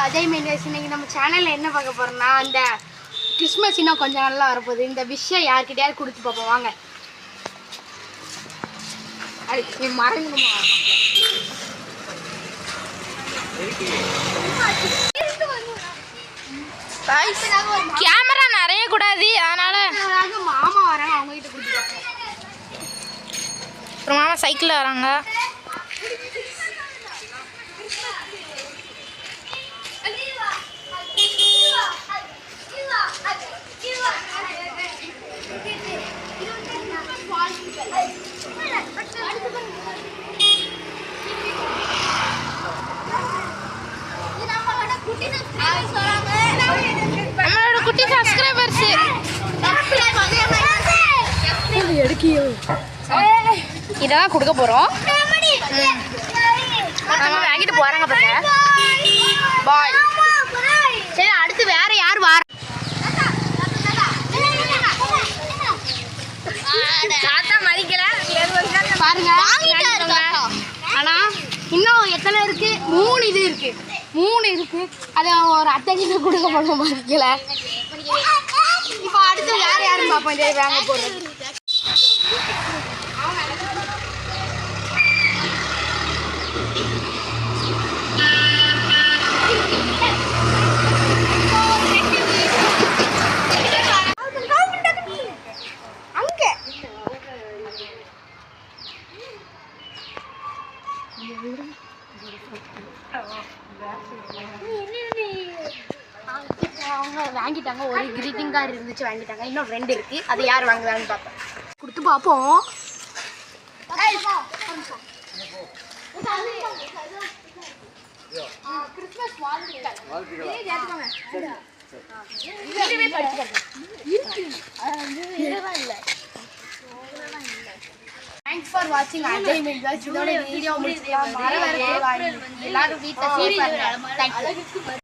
Ajay mains. இன்னைக்கு நம்ம சேனலில் என்ன பார்க்க போகிறோம்னா, இந்த கிறிஸ்மஸ் இன்னும் கொஞ்சம் நல்லா வரப்போகுது. இந்த விஷயம் யார்கிட்டயாவது கொடுத்து பார்ப்போம் வாங்க. அது மறந்துடுமா? கேமரா நிறைய கூடாது, அதனால மாமா வராங்க, அவங்க கிட்ட கொடுத்து பார்ப்போம். அப்புறம் மாமா சைக்கிளில் வராங்க. நம்மளோட குட்டி சப்ஸ்கிரைபர்ஸ் இதெல்லாம் கொடுக்க போறோம். வாங்கிட்டு போறாங்க பாருங்க. பாய். சரி, அடுத்து வேற யார் வார? தாத்தா மதிக்கல பாருங்க. ஆனா இன்னும் எத்தனை இருக்கு? 3 இது இருக்கு. 3 இருக்கு. அதை ஒரு அத்தைக்கிட்ட கொடுக்க போறோம், மதிக்கல. இப்போ அடுத்து வேற யாரும் பார்ப்போம். இதே வாங்க போறது. அவங்க வாங்கிட்டாங்க. ஒரு கிரீட்டிங் கார்டு இருந்துச்சு, வாங்கிட்டாங்க. இன்னும் 2 இருக்கு. அது யார் வாங்குறான்னு பார்ப்போம். கொடுத்து பார்ப்போம். Thanks for watching Ajay mains. இதோட வீடியோ முடிச்சுக்கலாம். எல்லாரும் வீட்டில் சேஃபாக இருங்க. Thank you.